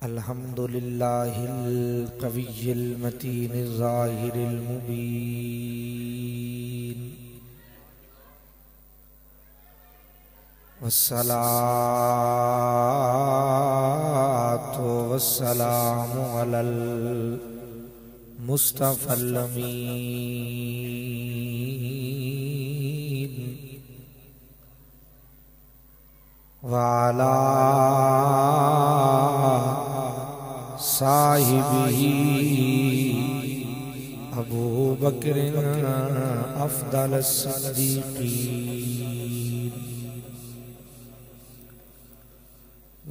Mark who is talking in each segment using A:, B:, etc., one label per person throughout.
A: الحمد لله القوي المتين الظاهر المبين والصلاة والسلام على المصطفى الأمين وعلى صاحبه ابو بکر افضل الصدیقین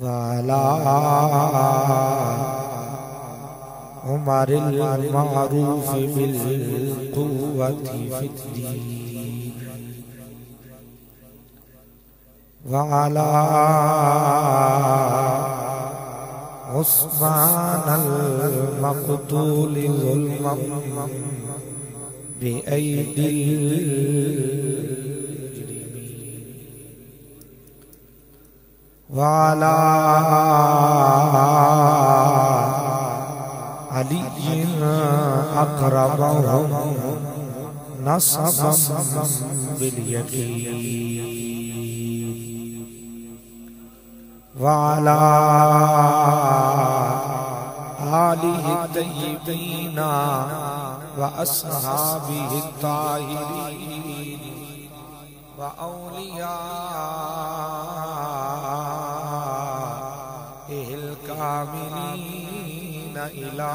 A: وعلى عمر المعروف بالقوة في الدين وعلى عثمان المقتول ظلما بأيدي المجرمين وعلى علي أقربهم نصبا باليقين وعلى آله الطيبين وأصحابه الطاهرين وأوليائه الكاملين إلى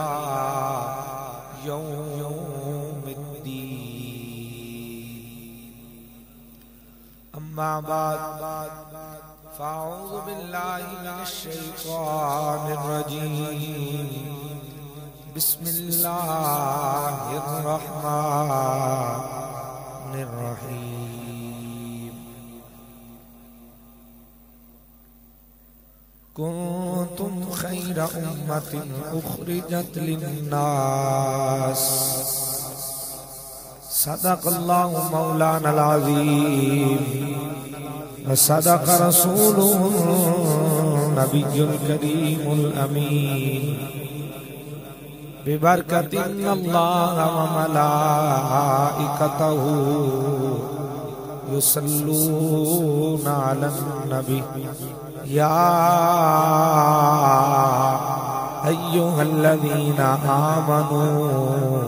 A: يوم الدين أما بعد فأعوذ بالله من الشيطان الرجيم بسم الله الرحمن الرحيم كنتم خير أمة أخرجت للناس صدق الله مولانا العظيم وصدق رسوله النبي الكريم الأمين ببركة إن الله وملائكته يصلون على النبي يا أيها الذين آمنوا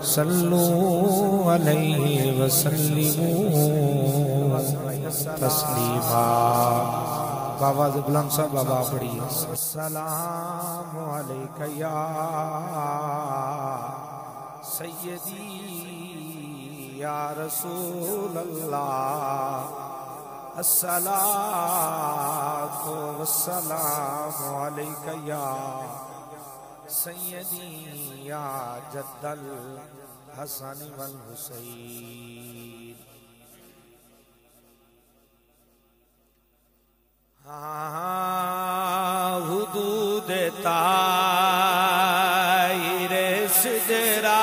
A: صلوا عليه وسلموا تسلیما باواز بلند صاحب بابا پڑھی السلام علیکہ یا سیدی یا رسول اللہ الصلاة والسلام علیکہ یا سیدی یا جد الحسن والحسین حدود طائر سدرا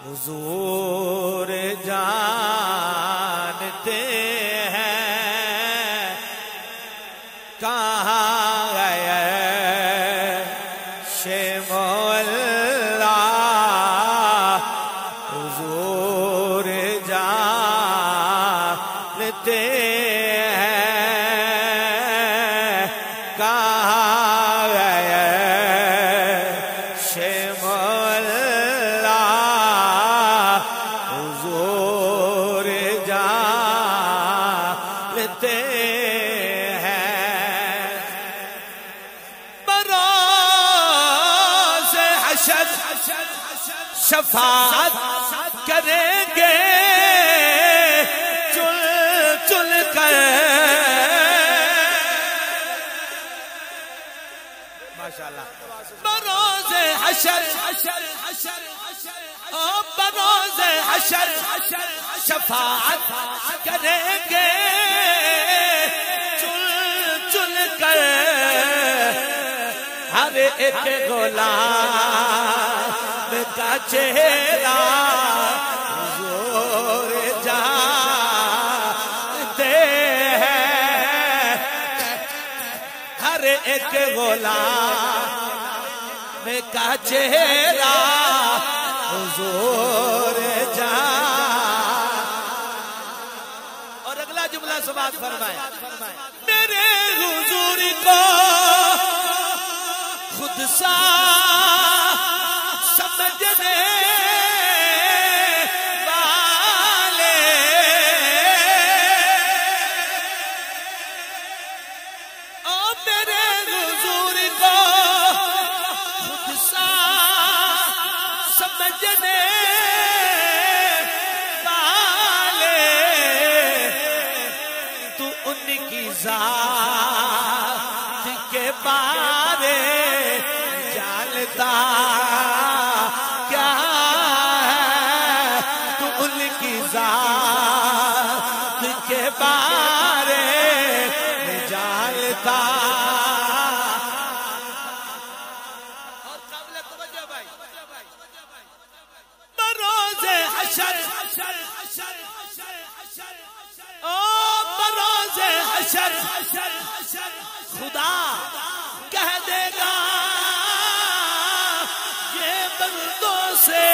A: حضور جانتے ہیں کہاں گئے شیم اللہ حضور جانتے شفاعت کریں گے چل چل کر ماشاءاللہ بروز حشر بروز حشر شفاعت کریں گے چل چل کر ہر ایک غلام کا چہرہ حضور جانتے ہیں ایک غلام کا چہرہ حضور جان. اور اگلا جملہ سماعت فرمائے. میرے حضور کو خود سا سمجھنے والے اور میرے حضور کو خود سا سمجھنے والے تو ان کی ذات کے بارے جانتا کیا ہے. تو ان کی ذات کے بارے جانتا. اور قابل توجہ بھائی بروز حشر بروز حشر خدا کہہ دے گا یہ بندوں سے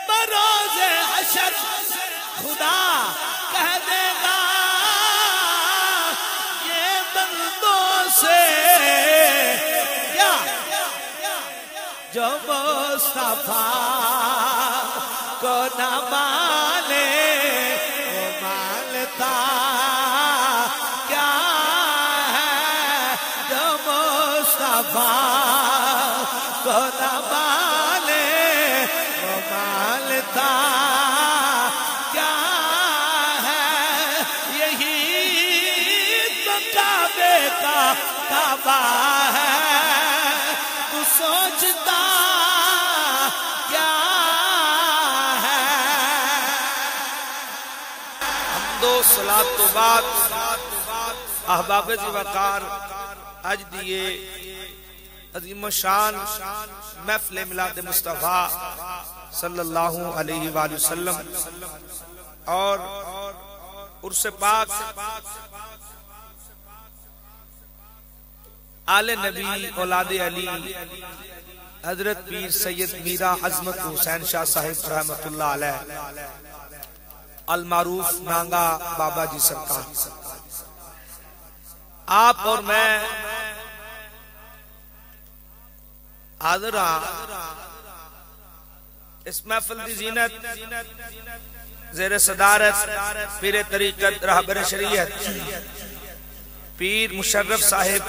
A: بروز حشر خدا کہہ دے گا یہ بندوں سے کیا جو مصطفیٰ کو نہ مانے وہ مانتا کیا ہے. جو مصطفیٰ کو نہ مانے وہ مانتا کیا ہے. یہی تو کعبے کا کعبہ ہے. تو سوچتا کیا ہے. حمد و صلاۃ تو بعد احباب ذی وقار آج دیے عظیم شان محفل میلاد مصطفیٰ صلی اللہ علیہ وآلہ وسلم اور عرس پاک آل نبی اولاد علی حضرت پیر سید میرا عظمت حسین شاہ صاحب رحمت اللہ علیہ المعروف نانگا بابا جی سرکار. آپ اور میں حاضر ہاں اس محفل دی زینت زیر صدارت پیر طریقت رہبر شریعت پیر مشرف صاحب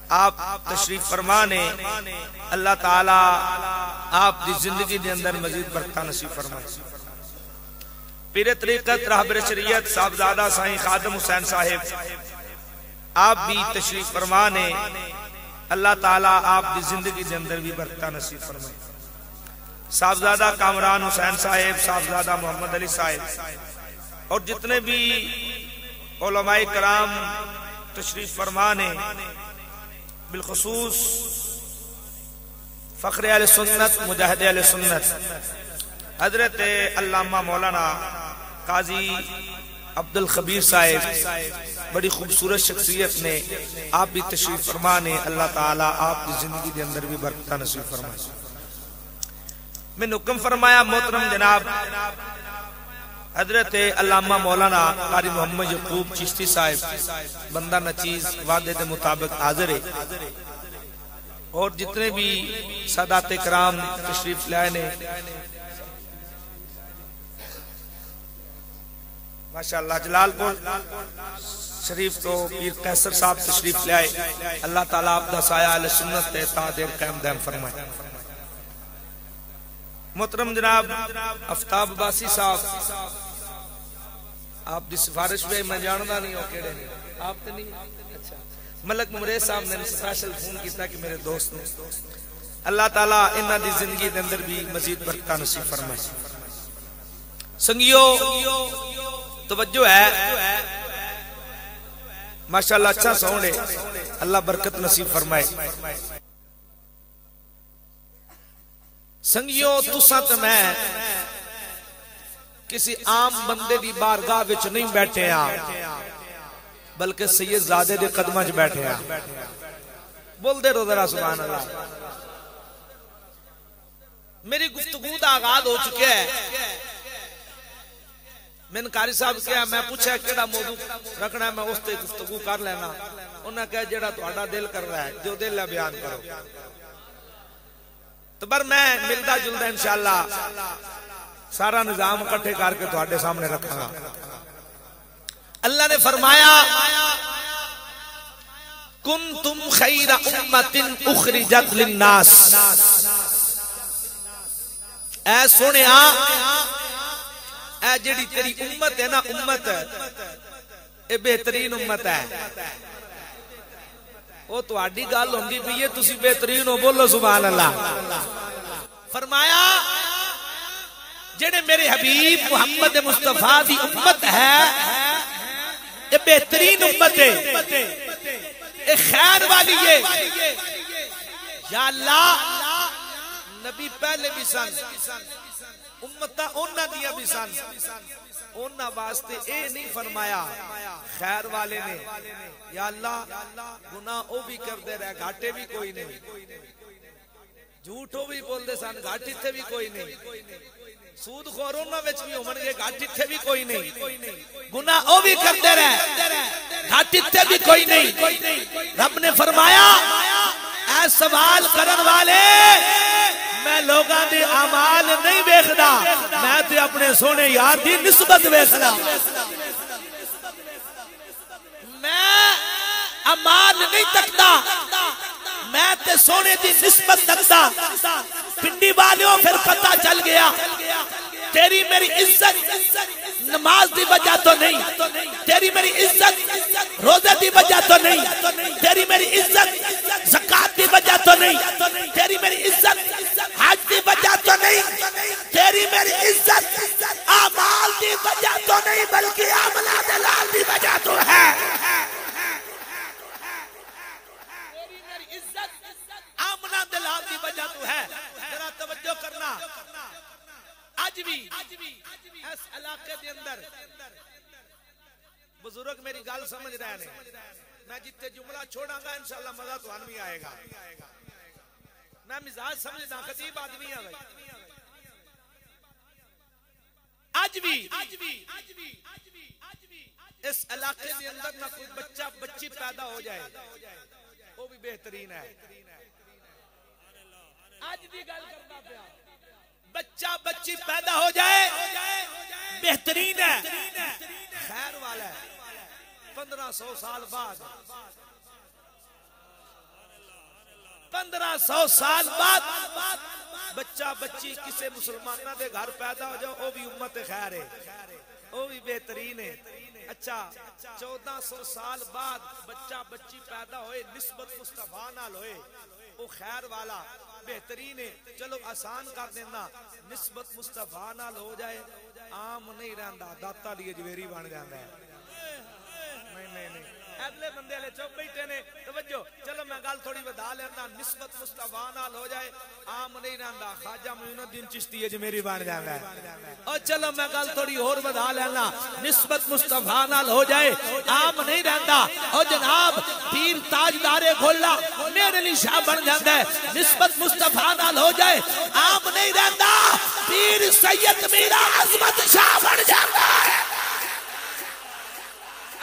A: آپ تشریف فرمانے. اللہ تعالی آپ دی زندگی دے اندر مزید برکت نصیب فرمائے. پیر طریقت رہبر شریعت صاحبزادہ سائیں خادم حسین صاحب آپ بھی تشریف فرمانے. اللہ تعالیٰ آپ دی زندگی دے اندر بھی برکت نصیب فرمائے. صاحبزادہ کامران حسین صاحب، صاحبزادہ محمد علی صاحب اور جتنے بھی علماء کرام تشریف فرمانے، بالخصوص فخر اہل سنت مجاہد اہل سنت حضرت علامہ مولانا قاضی عبد الخبیر صاحب، بڑی خوبصورت شخصیت نے آپ بھی تشریف فرمانے. اللہ تعالیٰ آپ کی زندگی کے اندر بھی برکت نصیب فرمائے. میں حکم فرمایا محترم جناب حضرت علامہ مولانا قاری محمد یعقوب چشتی صاحب بندہ نچیز وعدے کے مطابق حاضر ہے اور جتنے بھی سادات کرام تشریف لائے نے ماشاءاللہ. جلال پور شریف تو پیر قیصر صاحب تشریف لے آئے. اللہ تعالیٰ آپ دا سایہ اہل سنت تے تا دیر قائم دائم فرمائے. محترم جناب افتاب باسی صاحب آپ دی سفارش میں میں جاننا نہیں ہو کیڑے نہیں آپ تے نہیں. اچھا ملک ممریز صاحب نے سپیشل فون کیتا کہ میرے دوست نے. اللہ تعالیٰ انہاں دی زندگی دے اندر بھی مزید برکت نصیب فرمائے. سنگیو توجہ ہے ماشاءاللہ اچھا ساؤنڈ ہے. اللہ برکت نصیب فرمائے. سنگیو تساں تے میں کسی عام بندے دی بارگاہ وچ نہیں بیٹھے ہاں بلکہ سید زادے دے قدماں وچ بیٹھے ہاں. بول دے رو ذرا سبحان اللہ. میری گفتگو دا آغاز ہو چکا ہے. میں نے قاری صاحب کیا میں پوچھا کیڑا موضوع رکھنا ہے میں اس تے گفتگو کر لینا. انہاں کہا جڑا تہاڈا دل کر رہا ہے جو دل ہے بیان کرو. تو پر میں ملدا جلدا انشاءاللہ سارا نظام اکٹھے کر کے تہاڈے سامنے رکھاں گا. اللہ نے فرمایا کنتم خیر امت اخرجت للناس. اے سنیا اے جڑی تیری امت ہے نا امت اے بہترین امت ہے. وہ تہاڈی گل ہوندی پئی ہے تسی بہترین ہو. بولو سبحان اللہ. فرمایا جڑے میرے حبیب محمد مصطفیٰ دی امت ہے یہ بہترین امت ہے یہ خیر والی ہے. یا اللہ نبی پہلے بھی سن امتاں انہاں دیاں بھی سن. انہاں واسطے اے نہیں فرمایا خیر والے نے. یا اللہ گناہ او بھی کردے رہے گھاٹے بھی کوئی نہیں. جھوٹ ہو بھی بول دے سن گھاٹ اتھے بھی کوئی نہیں. سود خور انہاں وچ بھی ہون گے گھاٹ اتھے بھی کوئی نہیں. گناہ او بھی کردے رہے گھاٹ اتھے بھی کوئی نہیں. رب نے فرمایا اے سوال کرن والے میں لوگاں دے اعمال نہیں ویکھدا میں تے اپنے سونے یار دی نسبت ویکھدا. میں اعمال نہیں تکدا میں تے سونے دی نسبت تکدا. پنڈی والیوں پھر پتہ چل گیا تیری میری عزت نماز دی وجہ تو نہیں تیری میری عزت روزے دی وجہ تو نہیں تیری میری عزت زکات دی وجہ تو نہیں تیری میری عزت حج دی وجہ تو نہیں تیری میری عزت اعمال دی وجہ تو نہیں بلکہ عملہ دلال دی وجہ تو ہے. تیری میری عزت عملہ دلال دی وجہ تو ہے. ذرا توجہ کرنا. آج بھی اس علاقے دے اندر بزرگ میری گل سمجھ رہے ہیں. میں جتے جملہ چھوڑاں گا انشاءاللہ مزہ تو آن بھی آئے گا. میں مزاج سمجھنا خطیب آدمی ہے بھائی. آج بھی اس علاقے دے اندر نہ کوئی بچہ بچی پیدا ہو جائے وہ بھی بہترین ہے. آج بھی گل کرنا پیا بچہ بچی پیدا ہو جائے بہترین ہے خیر والا ہے. 1500 سال بعد 1500 سال بعد بچہ بچی کسی مسلمانہ دے گھر پیدا ہو جائے وہ بھی امت خیر ہے وہ بھی بہترین ہے. اچھا 1400 سال بعد بچہ بچی پیدا ہوئے نسبت مصطفیٰ نال ہوئے وہ خیر والا بہترین ہے. چلو آسان کر دینا نسبت مصطفیٰ نال ہو جائے عام نہیں رہندا داتا لیے جویری بن جاندا ہے. نہیں اگلے بندے والے چپ بیٹھے نے توجہ. چلو میں گل تھوڑی بتا لینا نسبت مصطفیٰ نال ہو جائے عام نہیں رہندا خواجہ معین الدین چشتی اجمیری بن جاندا ہے. اور چلو میں گل تھوڑی اور بتا لینا نسبت مصطفیٰ نال ہو جائے عام نہیں رہندا اور جناب پیر تاجدار گھولا میرے علی شاہ بن جاندا ہے. نسبت مصطفیٰ نال ہو جائے عام نہیں رہندا پیر سید میرا عظمت شاہ بن جاندا ہے.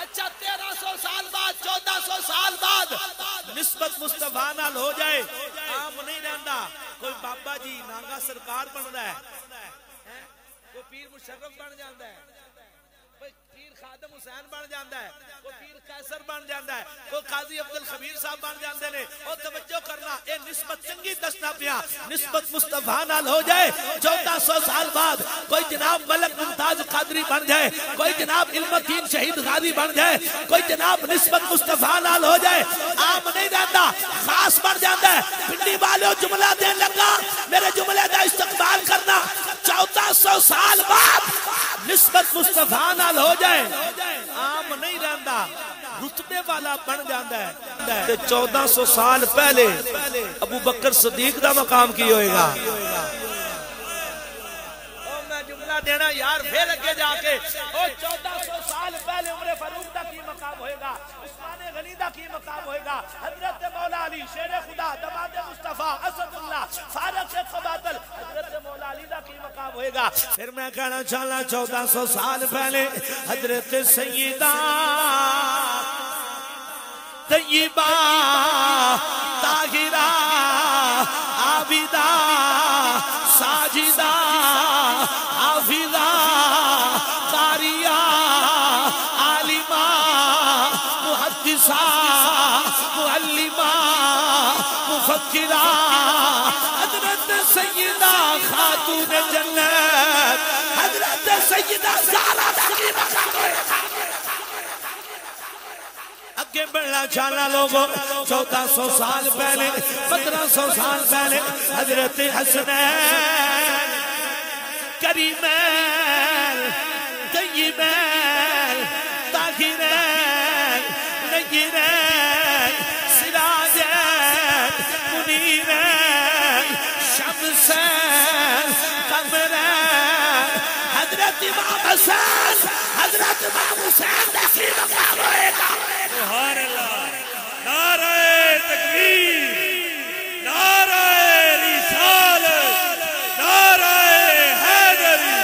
A: اچھا 1300 سال بعد 1400 سال بعد نسبت مصطفیٰ نال ہو جائے عام نہیں رہندا کوئی بابا جی نانگا سرکار بندا ہے کوئی پیر مشرف بن جاندا ہے کوئی پیر خادم حسین بن جاندا ہے کوئی پیر قیصر بن جاندا ہے کوئی قاضی عبد الخبیر صاحب بن جاندے نے. اور توجہ کرنا اے نسبت چنگی دسنا پیا نسبت مصطفیٰ نال ہو جائے 1400 سال بعد کوئی جناب ملک ممتاز قادری بن جائے کوئی جناب علم الدین شہید غازی بن جائے کوئی جناب نسبت مصطفیٰ نال ہو جائے عام نہیں رہتا خاص بن جاندا ہے. پنڈی والوں جملہ دین لگا میرے جملے دا استقبال کرنا 1400 سال بعد نسبت مصطفیٰ نال ہو جائے عام نہیں رہندا رتبے والا بن جاندا ہے. 1400 سال پہلے ابو بکر صدیق دا مقام کی ہوئے گا. میں بدلہ دینا یار پھر اگے جا کے اور 1400 سال پہلے عمر فاروق دا کی مقام ہوئے گا، عثمان غنی دا کی مقام ہوئے گا، حضرت مولا علی شیر خدا دماد مصطفیٰ اسد اللہ فارق قباتل حضرت مولا علی دا کی مقام ہوئے گا۔ پھر میں کہنا چاہنا 1400 سال پہلے حضرت سیدہ طیبہ طاہرہ عابدہ ساجدہ حافظہ قاریہ عالمہ محدثہ معلمہ مفکرہ حضرت سیدہ خاتون جنت حضرت سیدہ زہرا کی مقام ہوئے گا۔ اگے بڑھنا چاہنا لوگوں 1400 سال پہلے 1500 سال پہلے حضرت حسنین کریمین طیبین طاہرین نیرین سراجین منیرین شمسین قمرین حضرت امام حسین حضرت امام حسین دیکھی مقام ہوئے گا۔ سبحان اللہ، نعرہ تکبیر، نعرہ رسالت، نعرہ حیدری۔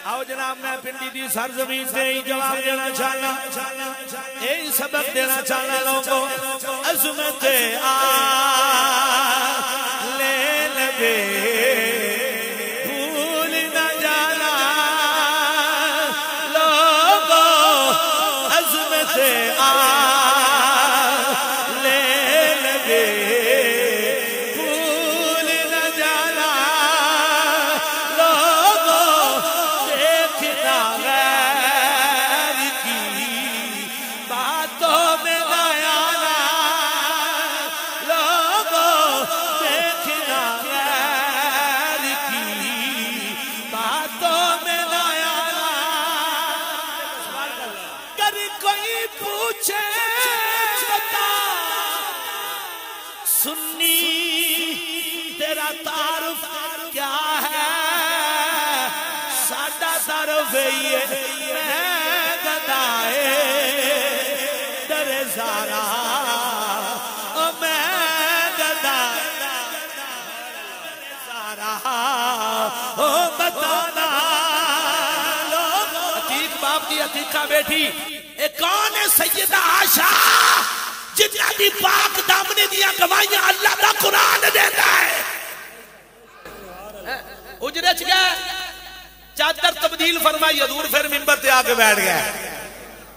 A: آؤ جناب میں پنڈی دی سرزمین سے ہی جواب دینا چاہنا، یہی سبق دینا چاہنا لوگوں، عظمت لے لبے عتیقہ بیٹھی اے کون ہے سیدہ عائشہ جتنا دی پاک دامنے دیا گوائیاں اللہ دا قرآن دیتا ہے۔ اجرچ گئے چادر تبدیل فرمائی حضور پھر منبر تے آگے بیٹھ گئے۔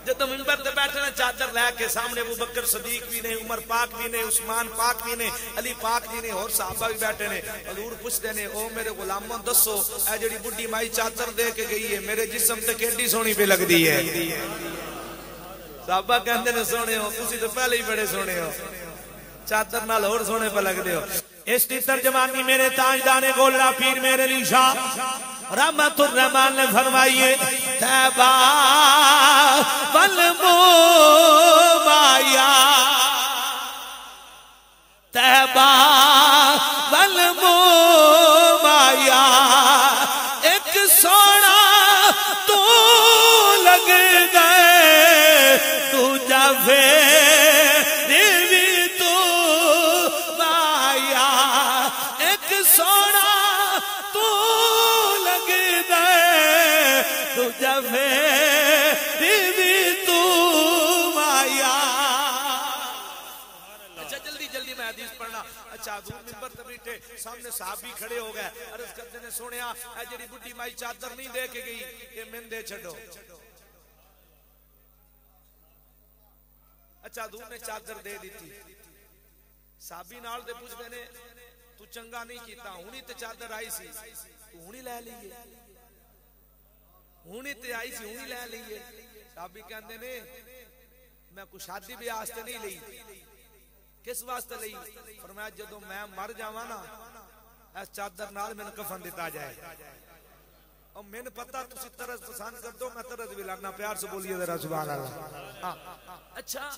A: جب منبر تے بیٹھنا چادر لے کے سامنے ابو بکر صدیق بھی نے عمر پاک بھی نے عثمان پاک بھی نے علی پاک بھی نے اور صحابہ بھی بیٹھے نے۔ حضور پوچھتے نے او میرے غلاموں دسو اے جڑی بڈھی مائی چادر دے کے گئی ہے میرے جسم تے کیڈی سونی پہ لگ دی ہے۔ صحابہ کہندے نے سونے ہو تسی تو پہلے ہی بڑے سونے ہو چادر نال اور سونے پہ لگ دے ہو۔ اس کی ترجمانی میرے تاجدار گولڑا پیر میرے علی شاہ رحمت الرحمن نے فرمائیے تیبہ والمومایا تیبہ والمومایا ایک سونا تو لگ گئے تو جاوے منبر تے بیٹھے سامنے صحابی کھڑے ہو گئے عرض کرتے نے سنیا اے جڑی بڈھی مائی چادر نہیں دے کے گئی یہ من دے چھڈو۔ اچھا حضور نے چادر دے دیتی صحابی نال دے پوچھتے نے تو چنگا نہیں کیتا ہونی تے چادر آئی سی تو ہونی لے لئیے ہونی تے آئی سی ہونی لے لئیے۔ صحابی کہندے نے میں کوئی شادی بھی آستے نہیں لئی کس واسطے لئی فرمایا جدوں میں مر جاواں نا اس چادر نال میں کفن دیتا جائے اور میں نے پتہ تسی طرز پسند کر دو میں طرز بھی لانا پیار سے بولیے ذرا سبحان اللہ۔ اچھا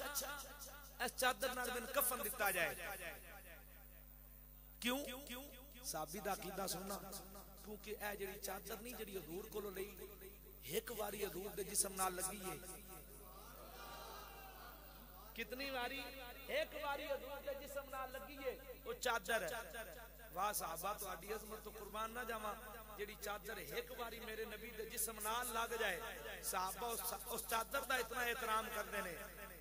A: اس چادر نال میں کفن دیتا جائے کیوں صحابی دا عقیدہ سننا کیونکہ اے جڑی چادر نہیں جڑی حضور کولوں لئی ایک واری حضور دے جسم نال لگی ہے کتنی واری ایک واری حضور دے جسم نال لگی ہے وہ چادر ہے واہ صحابہ تو آڈی عظمت تو قربان نہ جاواں جڑی چادر ایک باری میرے نبی دے جسم نال لگ جائے صحابہ اس چادر دا اتنا احترام کرتے ہیں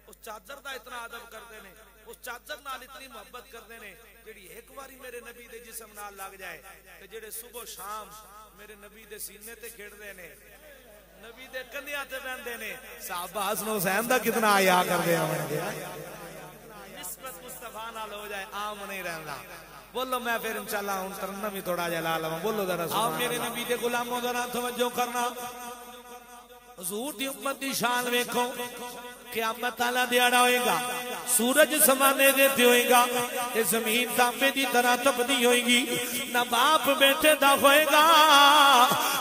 A: اس چادر دا اتنا ادب کرتے ہیں اس چادر نال اتنی محبت کرتے ہیں جڑی ایک باری میرے نبی دے جسم نال لگ جائے تے جڑے صبح شام میرے نبی دے سینے تے کھیڑدے نے نبی دے کندھیاں تے بہندے نے صحابہ حسن حسین دا کتنا حیا کردے ہیں نسبت مصطفیٰ نال ہو جائے عام نہیں رہندا بولو میں پھر انشاءاللہ ہوں ترنم ہی تھوڑا جلال لواں بولو ذرا سبحان اللہ میرے نبی دے غلاموں ذرا توجہ کرنا حضور دی امت دی شان ویکھو قیامت والا دیہڑا ہوئے گا سورج سمانے دیتے ہوئے گا یہ زمین تانبے دی طرح تپدی ہوئے گی نہ باپ بیٹے دا ہوئے گا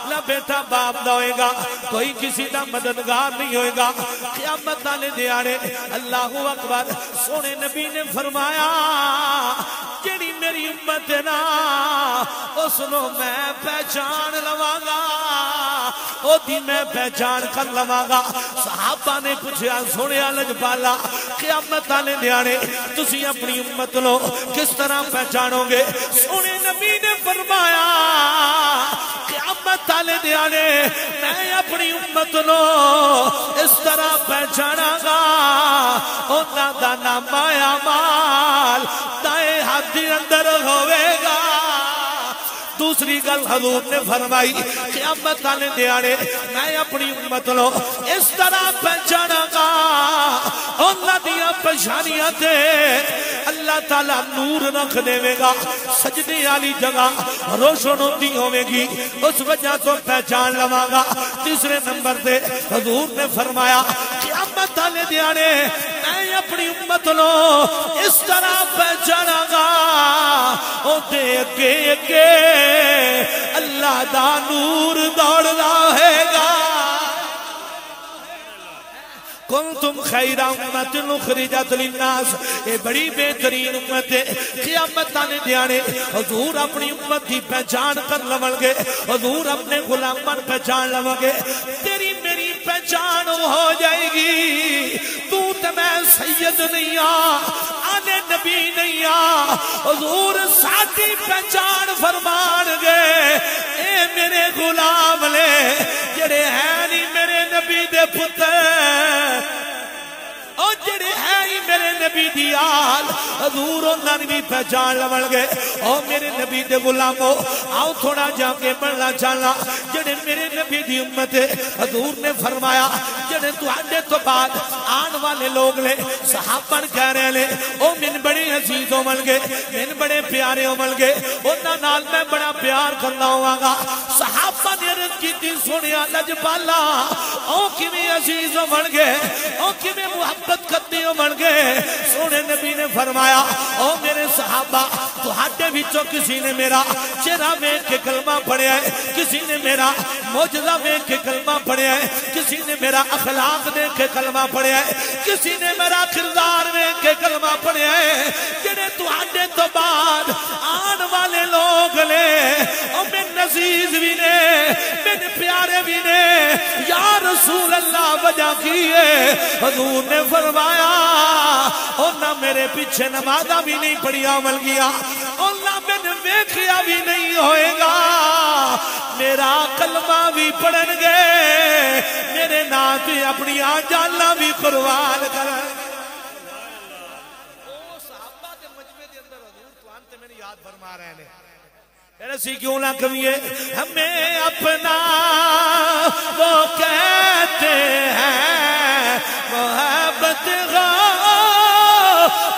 A: نہ بیٹا باپ دا ہوئے گا کوئی کسی دا مددگار نہیں ہوئے گا قیامت والے دیہڑے اللہ اکبر سونے نبی نے فرمایا جڑی میری امت نا اس نو میں پہچان لواں گا او دی میں پہچان کر لواں گا صحابہ نے پوچھا سونے لجپالا قیامت والے دیہڑے تسی اپنی امت لو کس طرح پہچانو گے سونے نبی نے فرمایا قیامت والے دیہڑے میں اپنی امت لو اس طرح پہچانا گا انہاں دا نام اعمال دائیں ہاتھ دے اندر ہوئے گا دوسری گل حضور نے فرمائی قیامت والے دیہڑے میں اپنی امت لو اس طرح پہچانا گا انہاں دیاں پہچانیاں تے اللہ تعالیٰ نور رکھ دے گا سجدے والی جگہ روشن ہوتی ہوے گی اس وجہ تو پہچان لواں گا تیسرے نمبر تے حضور نے فرمایا قیامت والے دیہڑے میں اپنی امت لو اس طرح پہچانا گا او دے اگے اگے اللہ دا نور دوڑ رہے گا کنتم خیر امت اخرجت للناس اے بڑی بہترین امت ہے قیامت والے دیہڑے حضور اپنی امت کی پہچان کر لون گے حضور اپنے غلامان پہچان لون گے تیری میری پہچان ہو جائے گی تو تے میں سید نہیں آنے نبی نہیں حضور ساڈی پہچان فرمان گے اے میرے غلام لے جڑے ہیں نہیں میرے نبی دے پتر او جڑے ہیں ہی میرے نبی دی آل حضور انہاں نے بھی پہچان لون گے او میرے نبی دے غلامو آؤ تھوڑا جا کے بڑھنا چاہنا جڑے میرے نبی دی امت ہے حضور نے فرمایا جڑے تہاڈے تو بعد آن والے لوگ لے صحابہ کہہ رہے لے او من بڑے عزیز ہون گے من بڑے پیارے ہون گے انہاں نال میں بڑا پیار کرنا ہواں گا صحابہ نے عرض کیتی سنیا لجپالا او کیویں عزیز ہون گے او کیویں محبت کرتے ہو بن گئے سونے نبی نے فرمایا او میرے صحابہ تہاڈے وچوں کسی نے میرا چہرہ ویکھ کے کلمہ پڑھیا ہے کسی نے میرا معجزہ ویکھ کے کلمہ پڑھیا ہے کسی نے میرا اخلاق دیکھ کے کلمہ پڑھیا ہے کسی نے میرا کردار ویکھ کے کلمہ پڑھیا ہے جڑے تہاڈے تو بعد آن والے لوگ نے او من عزیز بھی نے من پیارے بھی نے یا رسول اللہ وجہ کی ہے حضور نے فرمایا انہاں میرے پیچھے نمازہ بھی نہیں پڑھی عمل کیا انہاں میں نے ویکھیا بھی نہیں ہوئے گا میرا کلمہ بھی پڑھن گے میرے نام پہ اپنی آنجانا بھی قربان کریں صحابہ کے مجمع دے اندر حضور تو انتے میں نے یاد فرما رہے ہیں ایسی کیوں نہ کمیے ہمیں اپنا وہ کہتے ہیں محبت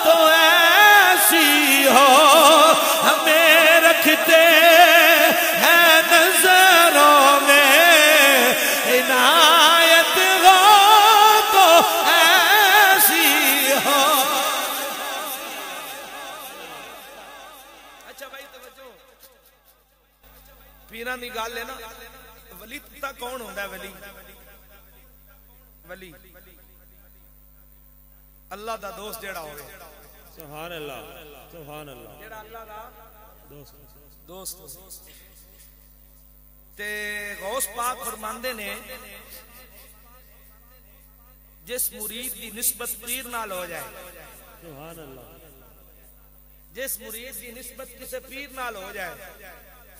A: تو ایسی ہو ہمیں رکھتے ہیں نظروں میں عنایت تو ایسی ہو اچھا بھائی توجہ پیران دی گال ہے نا ولی تا کون ہوندہ ہے ولی ولی اللہ دا دوست جیڑا ہوئے
B: سبحان اللہ سبحان اللہ
A: جیڑا اللہ دا دوست تے غوث پاک فرماندے نے جس مرید دی نسبت پیر نال ہو جائے،
B: سبحان اللہ،
A: جس مرید دی نسبت کسے پیر نال ہو جائے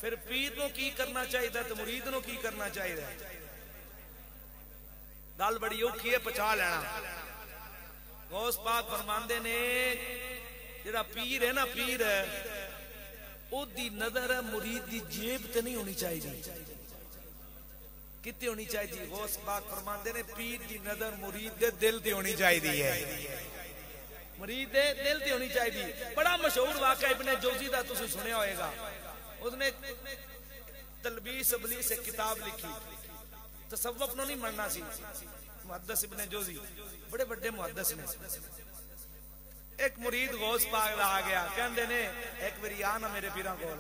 A: پھر پیر نو کی کرنا چاہیے تے مرید نو کی کرنا چاہیے؟ گل بڑی اوکھی ہے پچا لینا۔ غوث پاک فرماندے نے جڑا پیر ہے نا، پیر ہے او دی نظر مرید دی جیب تے نہیں ہونی چاہیے، کتے ہونی چاہیے؟ غوث پاک فرماندے نے پیر دی نظر مرید دے دل تے ہونی چاہیے ہے، مرید دے دل تے ہونی چاہیے۔ بڑا مشہور واقعہ ابن جوزی دا تسی سنیا ہوئے گا، اس نے تلبیس ابلیس ایک کتاب لکھی، تصوف نو نہیں مرنا سی، محدث ابن جوزی بڑے بڑے محدث نے۔ ایک مرید غوث پاک دا آ گیا، کہندے نے ایک باری آنا میرے پیراں کول،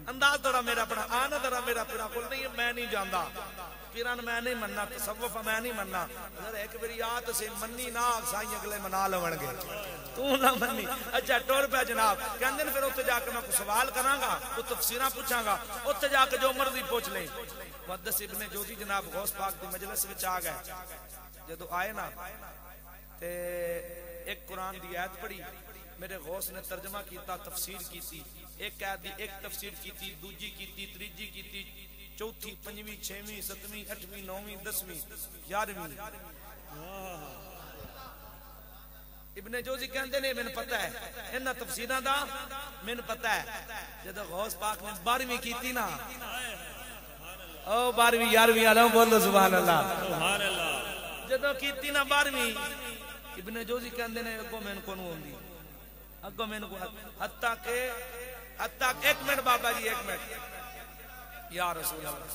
A: انداز تھوڑا میرا اپنا آنا تھوڑا میرا پیراں کول، نہیں میں نہیں جاندا پیران میں نہیں مننا، تصوف میں نہیں مننا، اگر ایک باری آ تو سے منی نہ سائیں اگلے منا لون گے، تو نہ منی، اچھا ٹور پہ جناب کہندے نے پھر اوتھے جا کے میں کوئی سوال کراں گا، تو تفسیراں پوچھاں گا، اوتھے جا کے جو مرضی پوچھ لیں۔ محدث ابن جوزی جناب غوث پاک دی مجلس وچ آ گئے، جدو آئے نا تے ایک قرآن دی آیت پڑھی، میرے غوث نے ترجمہ کیتا، تفسیر کیتی، ایک آیت دی ایک تفسیر کیتی، دوجی کیتی، تریجی کیتی، چوتھی، پنجویں، چھویں، ستویں، اٹھویں، نویں، دسویں، یارویں۔ ابن جوزی کہندے نے میں پتہ ہے انہاں تفسیراں دا میں پتہ ہے، جدو غوث پاک نے 12ویں کیتی نا، او 12ویں 11ویں والوں بولو سبحان اللہ،
B: سبحان اللہ،
A: جدو کیتی نا 12ویں، ابن جوزی کہندے نے اگوں میں کو نو ہوندی، اگوں میں کو حتیٰ کہ ایک منٹ بابا جی ایک منٹ، یا رسول اللہ،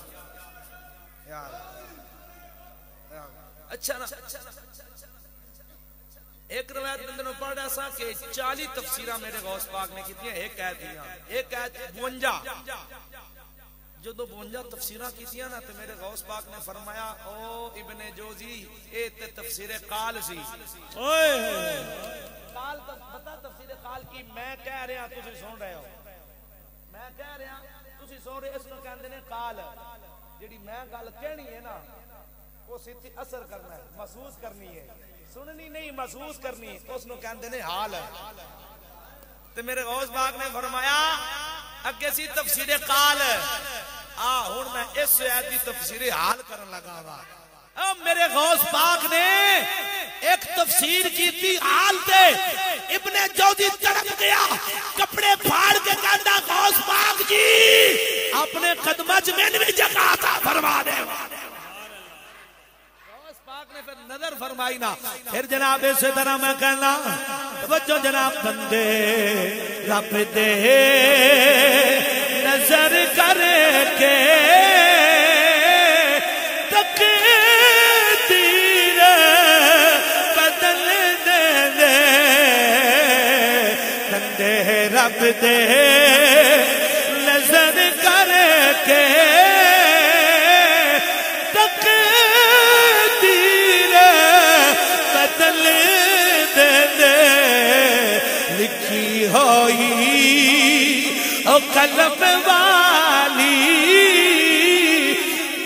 A: اچھا نا ایک روایت بندے نے پڑھا سا کہ 40 تفسیرہ میرے غوث پاک نے کیتی ہیں، ایک آیت دیا، ایک آیت 52، جدو 52 تفسیرہ کیتی ہیں نا تو میرے غوث پاک نے فرمایا او ابن جوزی اے تے تفسیر قال سی، قال بتا تفسیر قال کی میں کہہ رہا تسی سن رہے ہو، میں کہہ رہا تسی سن رہے، اس کو کہندے نے قال، جڑی میں گل کہنی ہے نا وہ سیدھی اثر کرنا ہے، محسوس کرنی ہے، سننی نہیں محسوس کرنی، اس کو کہندے نے حال ہے۔ تو میرے غوث پاک نے فرمایا اگے سی تفسیر قال، ہن میں اس آیت دی تفسیر حال کرن لگا وا۔ میرے غوث پاک نے ایک تفسیر کی تھی حال تے، ابن جوزی تڑپ گیا، کپڑے پھاڑ کے کہندا غوث پاک جی اپنے قدمہ چ میں بھی جگہ عطا فرما دے۔ غوث پاک نے پھر نظر فرمائی نا، پھر جناب اسی طرح میں کہنا توجہ جناب، بندے رب دے نظر کر کے تقدیر بدل دے دے، بندے رب دے نظر کر کے تقدیر بدل دے دے، لکھی ہوئی او قلم والی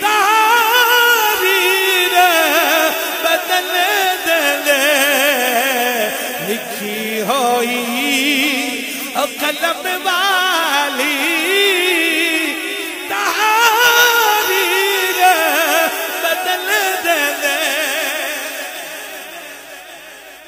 A: تحریر بدل دے دے، لکھی ہوئی او قلم والی